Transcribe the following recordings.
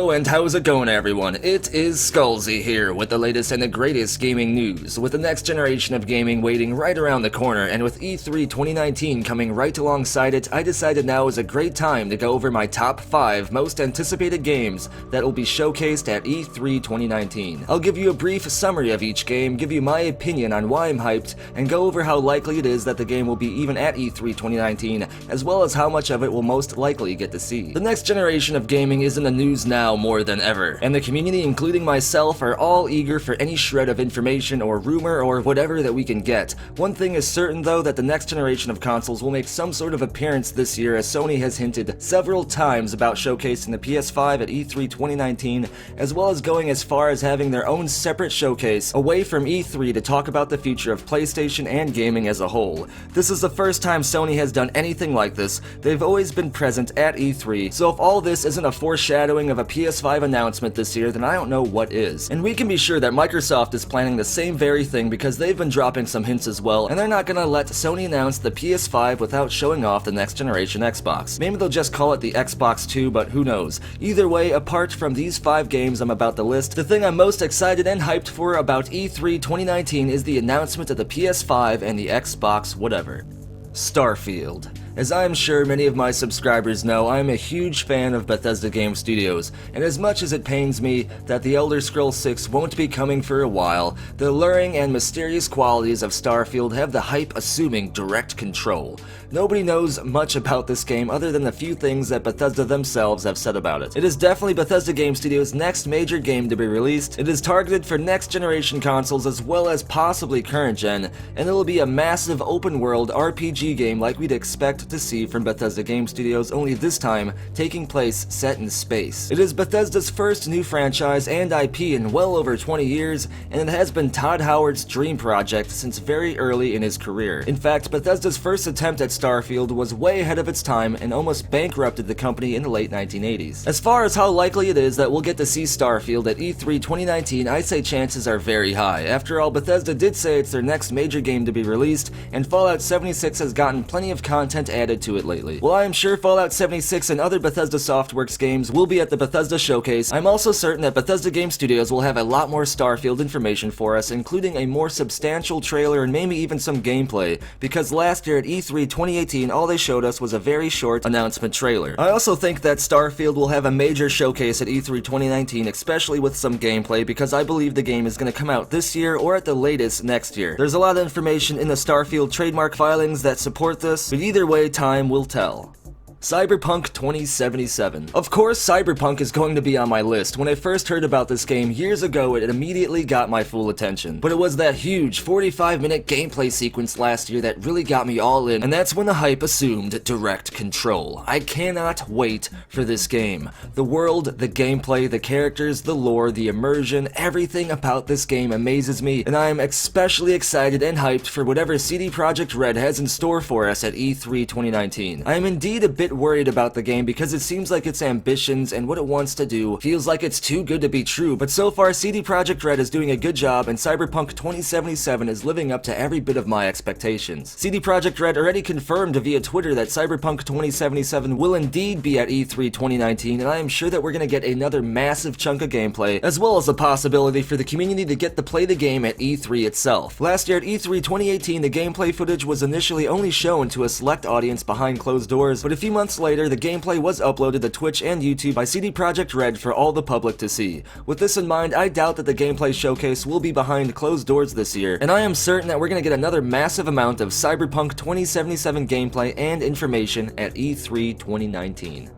Hello and how's it going everyone? It is Skullzi here with the latest and the greatest gaming news. With the next generation of gaming waiting right around the corner and with E3 2019 coming right alongside it, I decided now is a great time to go over my top 5 most anticipated games that will be showcased at E3 2019. I'll give you a brief summary of each game, give you my opinion on why I'm hyped, and go over how likely it is that the game will be even at E3 2019, as well as how much of it we'll most likely get to see. The next generation of gaming is in the news now more than ever, and the community, including myself, are all eager for any shred of information or rumor or whatever that we can get. One thing is certain though, that the next generation of consoles will make some sort of appearance this year, as Sony has hinted several times about showcasing the PS5 at E3 2019, as well as going as far as having their own separate showcase away from E3 to talk about the future of PlayStation and gaming as a whole. This is the first time Sony has done anything like this. They've always been present at E3, so if all this isn't a foreshadowing of a PS5 announcement this year, then I don't know what is. And we can be sure that Microsoft is planning the same very thing, because they've been dropping some hints as well, and they're not gonna let Sony announce the PS5 without showing off the next generation Xbox. Maybe they'll just call it the Xbox 2, but who knows. Either way, apart from these 5 games I'm about to list, the thing I'm most excited and hyped for about E3 2019 is the announcement of the PS5 and the Xbox whatever. Starfield. As I'm sure many of my subscribers know, I am a huge fan of Bethesda Game Studios, and as much as it pains me that The Elder Scrolls 6 won't be coming for a while, the alluring and mysterious qualities of Starfield have the hype assuming direct control. Nobody knows much about this game other than the few things that Bethesda themselves have said about it. It is definitely Bethesda Game Studios' next major game to be released. It is targeted for next generation consoles as well as possibly current gen, and it will be a massive open world RPG game like we'd expect to see from Bethesda Game Studios, only this time taking place set in space. It is Bethesda's first new franchise and IP in well over 20 years, and it has been Todd Howard's dream project since very early in his career. In fact, Bethesda's first attempt at Starfield was way ahead of its time and almost bankrupted the company in the late 1980s. As far as how likely it is that we'll get to see Starfield at E3 2019, I say chances are very high. After all, Bethesda did say it's their next major game to be released, and Fallout 76 has gotten plenty of content added to it lately. While I am sure Fallout 76 and other Bethesda Softworks games will be at the Bethesda Showcase, I'm also certain that Bethesda Game Studios will have a lot more Starfield information for us, including a more substantial trailer and maybe even some gameplay, because last year at E3 2018 all they showed us was a very short announcement trailer. I also think that Starfield will have a major showcase at E3 2019, especially with some gameplay, because I believe the game is going to come out this year or at the latest next year. There's a lot of information in the Starfield trademark filings that support this, but either way, time will tell. Cyberpunk 2077. Of course, Cyberpunk is going to be on my list. When I first heard about this game years ago, it immediately got my full attention. But it was that huge 45-minute gameplay sequence last year that really got me all in, and that's when the hype assumed direct control. I cannot wait for this game. The world, the gameplay, the characters, the lore, the immersion, everything about this game amazes me, and I am especially excited and hyped for whatever CD Projekt Red has in store for us at E3 2019. I am indeed a bit worried about the game because it seems like its ambitions and what it wants to do feels like it's too good to be true, but so far CD Projekt Red is doing a good job, and Cyberpunk 2077 is living up to every bit of my expectations. CD Projekt Red already confirmed via Twitter that Cyberpunk 2077 will indeed be at E3 2019, and I am sure that we're gonna get another massive chunk of gameplay, as well as a possibility for the community to get to play the game at E3 itself. Last year at E3 2018, the gameplay footage was initially only shown to a select audience behind closed doors, but a few months later, the gameplay was uploaded to Twitch and YouTube by CD Projekt Red for all the public to see. With this in mind, I doubt that the gameplay showcase will be behind closed doors this year, and I am certain that we're gonna get another massive amount of Cyberpunk 2077 gameplay and information at E3 2019.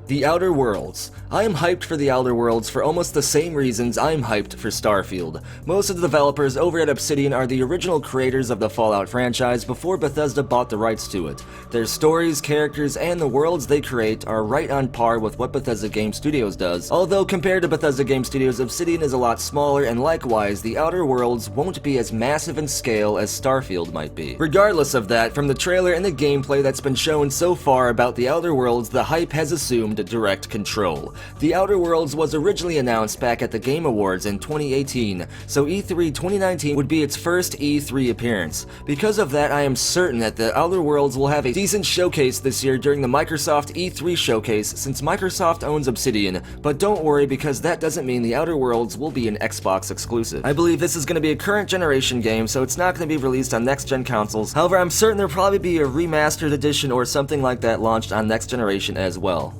The Outer Worlds. I am hyped for The Outer Worlds for almost the same reasons I'm hyped for Starfield. Most of the developers over at Obsidian are the original creators of the Fallout franchise before Bethesda bought the rights to it. Their stories, characters, and the worlds they create are right on par with what Bethesda Game Studios does, although compared to Bethesda Game Studios, Obsidian is a lot smaller, and likewise, The Outer Worlds won't be as massive in scale as Starfield might be. Regardless of that, from the trailer and the gameplay that's been shown so far about The Outer Worlds, the hype has assumed assumed direct control. The Outer Worlds was originally announced back at the Game Awards in 2018, so E3 2019 would be its first E3 appearance. Because of that, I am certain that the Outer Worlds will have a decent showcase this year during the Microsoft E3 showcase, since Microsoft owns Obsidian, but don't worry because that doesn't mean the Outer Worlds will be an Xbox exclusive. I believe this is going to be a current generation game, so it's not going to be released on next-gen consoles. However, I'm certain there'll probably be a remastered edition or something like that launched on next generation as well.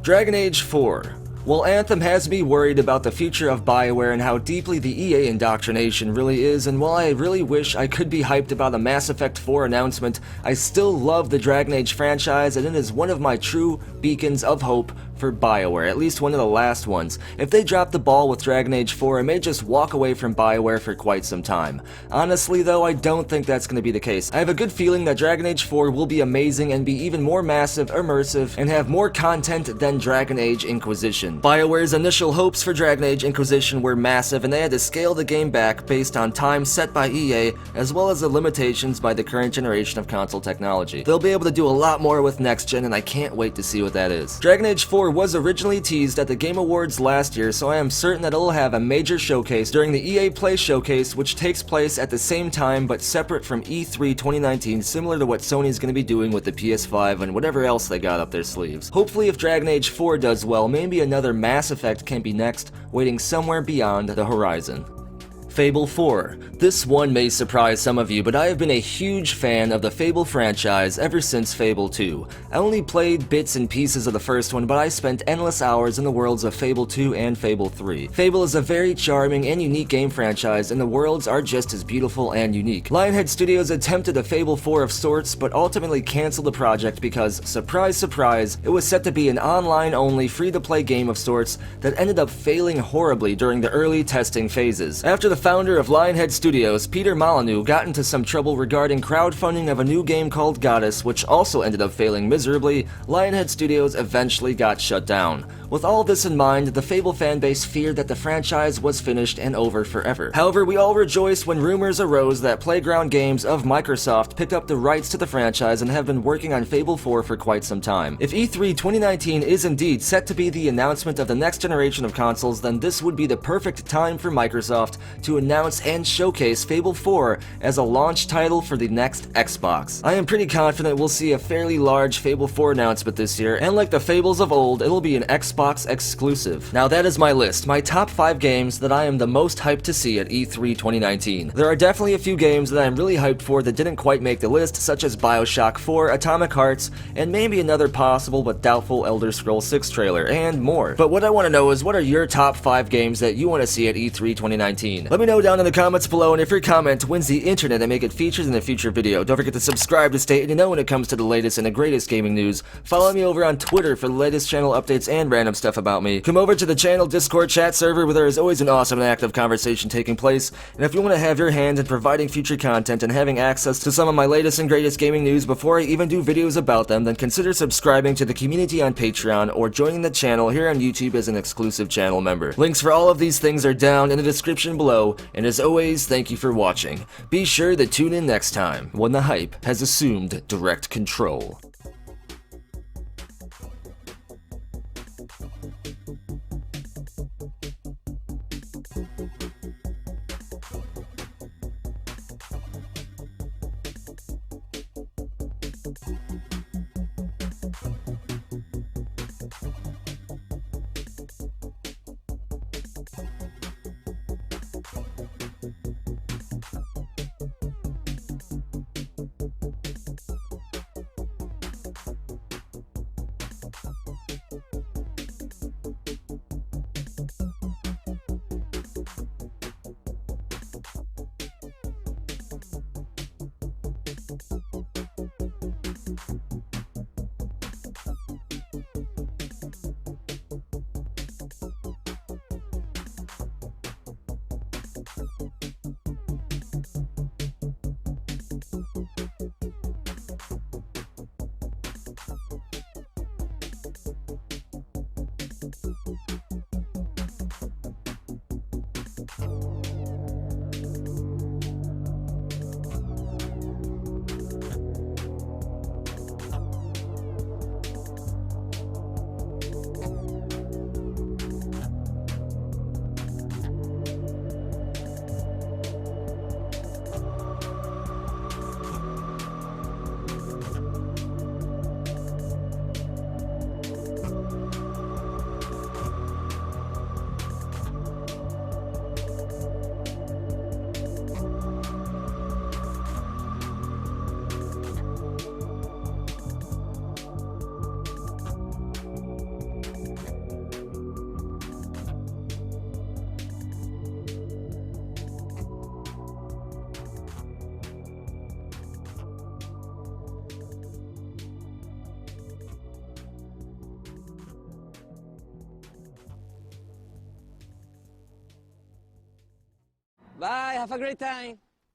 Dragon Age 4. Well, Anthem has me worried about the future of BioWare and how deeply the EA indoctrination really is, and while I really wish I could be hyped about a Mass Effect 4 announcement, I still love the Dragon Age franchise, and it is one of my true beacons of hope for BioWare, at least one of the last ones. If they drop the ball with Dragon Age 4, I may just walk away from BioWare for quite some time. Honestly though, I don't think that's going to be the case. I have a good feeling that Dragon Age 4 will be amazing and be even more massive, immersive, and have more content than Dragon Age Inquisition. BioWare's initial hopes for Dragon Age Inquisition were massive, and they had to scale the game back based on time set by EA, as well as the limitations by the current generation of console technology. They'll be able to do a lot more with next gen, and I can't wait to see what that is. Dragon Age 4 was originally teased at the Game Awards last year, so I am certain that it'll have a major showcase during the EA Play Showcase, which takes place at the same time but separate from E3 2019, similar to what Sony's going to be doing with the PS5 and whatever else they got up their sleeves. Hopefully if Dragon Age 4 does well, maybe another Mass Effect can be next, waiting somewhere beyond the horizon. Fable 4. This one may surprise some of you, but I have been a huge fan of the Fable franchise ever since Fable 2. I only played bits and pieces of the first one, but I spent endless hours in the worlds of Fable 2 and Fable 3. Fable is a very charming and unique game franchise, and the worlds are just as beautiful and unique. Lionhead Studios attempted a Fable 4 of sorts, but ultimately canceled the project because, surprise surprise, it was set to be an online-only free-to-play game of sorts that ended up failing horribly during the early testing phases. After the founder of Lionhead Studios, Peter Molyneux, got into some trouble regarding crowdfunding of a new game called Goddess, which also ended up failing miserably, Lionhead Studios eventually got shut down. With all this in mind, the Fable fanbase feared that the franchise was finished and over forever. However, we all rejoiced when rumors arose that Playground Games of Microsoft picked up the rights to the franchise and have been working on Fable 4 for quite some time. If E3 2019 is indeed set to be the announcement of the next generation of consoles, then this would be the perfect time for Microsoft to announce and showcase Fable 4 as a launch title for the next Xbox. I am pretty confident we'll see a fairly large Fable 4 announcement this year, and like the Fables of old, it'll be an Xbox exclusive. Now that is my list, my top 5 games that I am the most hyped to see at E3 2019. There are definitely a few games that I am really hyped for that didn't quite make the list, such as BioShock 4, Atomic Hearts, and maybe another possible but doubtful Elder Scrolls 6 trailer, and more. But what I want to know is, what are your top 5 games that you want to see at E3 2019? Let me know down in the comments below, and if your comment wins the internet and make it featured in a future video, don't forget to subscribe to stay in the know when it comes to the latest and the greatest gaming news. Follow me over on Twitter for the latest channel updates and random stuff about me. Come over to the channel Discord chat server where there is always an awesome and active conversation taking place, and if you want to have your hand in providing future content and having access to some of my latest and greatest gaming news before I even do videos about them, then consider subscribing to the community on Patreon or joining the channel here on YouTube as an exclusive channel member. Links for all of these things are down in the description below, and as always, thank you for watching. Be sure to tune in next time when the hype has assumed direct control. Bye, have a great time.